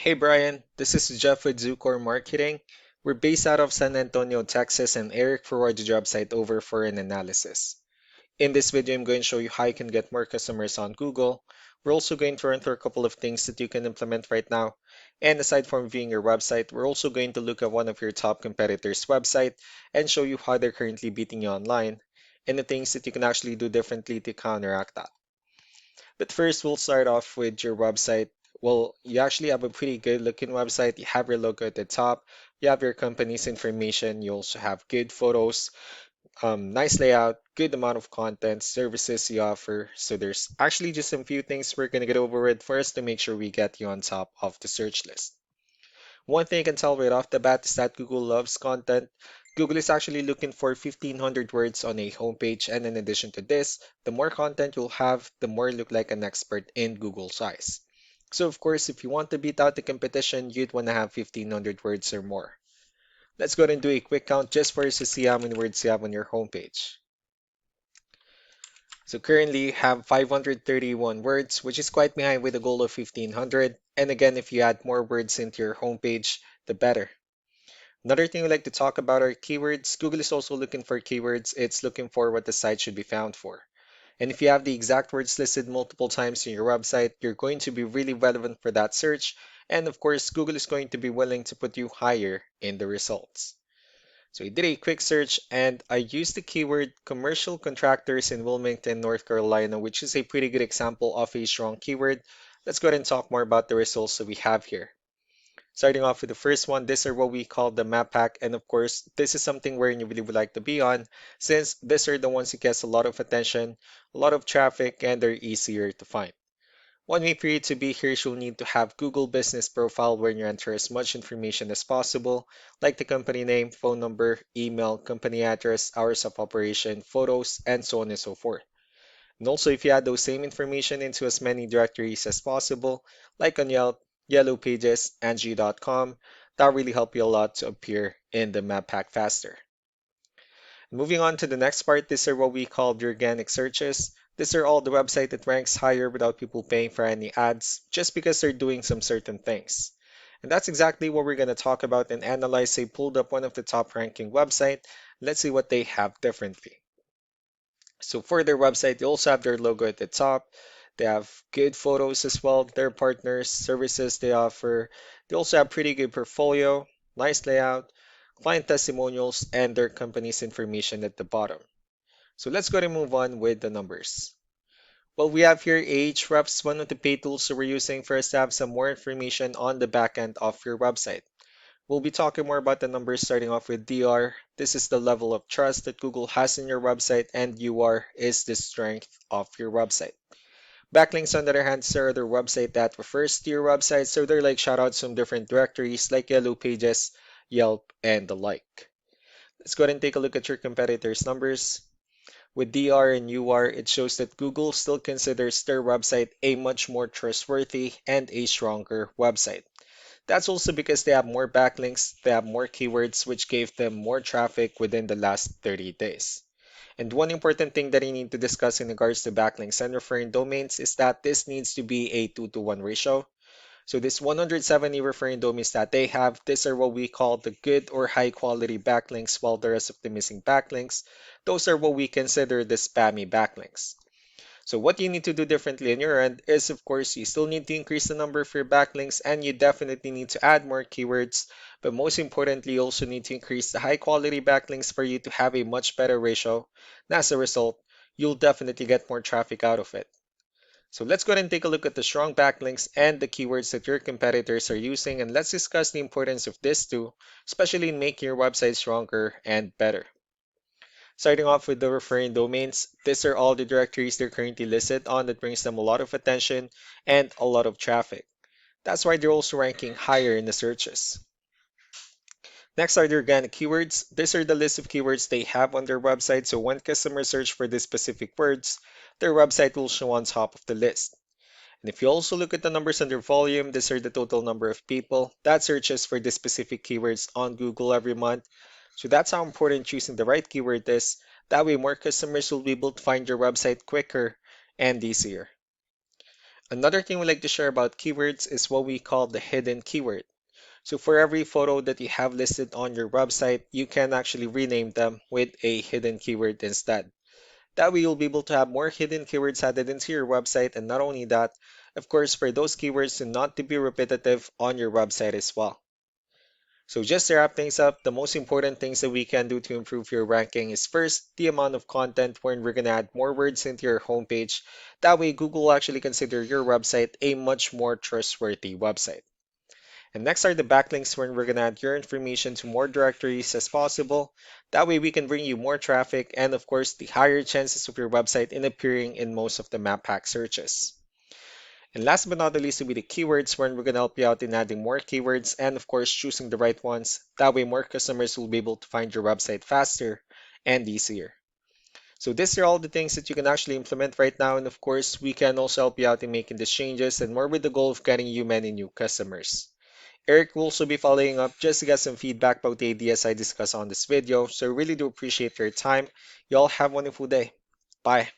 Hey Brian, this is Jeff with Zucor Marketing. We're based out of San Antonio, Texas, and Eric forwarded the job site over for an analysis. In this video, I'm going to show you how you can get more customers on Google. We're also going to run through a couple of things that you can implement right now. And aside from viewing your website, we're also going to look at one of your top competitors' website and show you how they're currently beating you online and the things that you can actually do differently to counteract that. But first, we'll start off with your website. Well, you actually have a pretty good looking website. You have your logo at the top, you have your company's information, you also have good photos, nice layout, good amount of content, services you offer. So there's actually just a few things we're going to get over with first to make sure we get you on top of the search list. One thing I can tell right off the bat is that Google loves content. Google is actually looking for 1,500 words on a homepage, and in addition to this, the more content you'll have, the more you look like an expert in Google's eyes. So, of course, if you want to beat out the competition, you'd want to have 1,500 words or more. Let's go ahead and do a quick count just for us to see how many words you have on your homepage. So currently you have 531 words, which is quite behind with a goal of 1,500. And again, if you add more words into your homepage, the better. Another thing we like to talk about are keywords. Google is also looking for keywords. It's looking for what the site should be found for. And if you have the exact words listed multiple times in your website, you're going to be really relevant for that search. And of course, Google is going to be willing to put you higher in the results. So I did a quick search and I used the keyword commercial contractors in Wilmington, North Carolina, which is a pretty good example of a strong keyword. Let's go ahead and talk more about the results that we have here. Starting off with the first one, these are what we call the map pack. And of course, this is something where you really would like to be on, since these are the ones that gets a lot of attention, a lot of traffic, and they're easier to find. One way for you to be here is you'll need to have Google Business Profile where you enter as much information as possible, like the company name, phone number, email, company address, hours of operation, photos, and so on and so forth. And also, if you add those same information into as many directories as possible, like on Yelp, Yellow Pages, Angie.com, that really help you a lot to appear in the map pack faster. Moving on to the next part, these are what we call the organic searches. These are all the website that ranks higher without people paying for any ads, just because they're doing some certain things. And that's exactly what we're going to talk about and analyze. Say, pulled up one of the top ranking website. Let's see what they have differently. So for their website, they also have their logo at the top. They have good photos as well, their partners, services they offer. They also have pretty good portfolio, nice layout, client testimonials, and their company's information at the bottom. So let's go and move on with the numbers. Well, we have here Ahrefs, one of the paid tools that we're using for us to have some more information on the back end of your website. We'll be talking more about the numbers starting off with DR. This is the level of trust that Google has in your website, and UR is the strength of your website. Backlinks, on the other hand, are other website that refers to your website, so they're like shoutouts from different directories like Yellow Pages, Yelp, and the like. Let's go ahead and take a look at your competitors' numbers. With DR and UR, it shows that Google still considers their website a much more trustworthy and a stronger website. That's also because they have more backlinks, they have more keywords, which gave them more traffic within the last 30 days. And one important thing that you need to discuss in regards to backlinks and referring domains is that this needs to be a 2 to 1 ratio. So this 170 referring domains that they have, these are what we call the good or high quality backlinks, while the rest of the missing backlinks, those are what we consider the spammy backlinks. So what you need to do differently on your end is, of course, you still need to increase the number of your backlinks and you definitely need to add more keywords. But most importantly, you also need to increase the high quality backlinks for you to have a much better ratio. And as a result, you'll definitely get more traffic out of it. So let's go ahead and take a look at the strong backlinks and the keywords that your competitors are using, and let's discuss the importance of this too, especially in making your website stronger and better. Starting off with the referring domains, these are all the directories they're currently listed on that brings them a lot of attention and a lot of traffic. That's why they're also ranking higher in the searches. Next are the organic keywords. These are the list of keywords they have on their website, so when customers search for these specific words, their website will show on top of the list. And if you also look at the numbers under volume, these are the total number of people that searches for these specific keywords on Google every month. So that's how important choosing the right keyword is. That way more customers will be able to find your website quicker and easier. Another thing we like to share about keywords is what we call the hidden keyword. So for every photo that you have listed on your website, you can actually rename them with a hidden keyword instead. That way you'll be able to have more hidden keywords added into your website, and not only that, of course, for those keywords to not to be repetitive on your website as well. So just to wrap things up, the most important things that we can do to improve your ranking is first, the amount of content when we're going to add more words into your homepage. That way Google will actually consider your website a much more trustworthy website. And next are the backlinks when we're going to add your information to more directories as possible. That way we can bring you more traffic and of course the higher chances of your website in appearing in most of the map pack searches. And last but not the least will be the keywords when we're going to help you out in adding more keywords and of course choosing the right ones. That way more customers will be able to find your website faster and easier. So these are all the things that you can actually implement right now, and of course we can also help you out in making these changes and more with the goal of getting you many new customers. Eric will also be following up just to get some feedback about the ideas I discussed on this video, so I really do appreciate your time. You all have a wonderful day. Bye.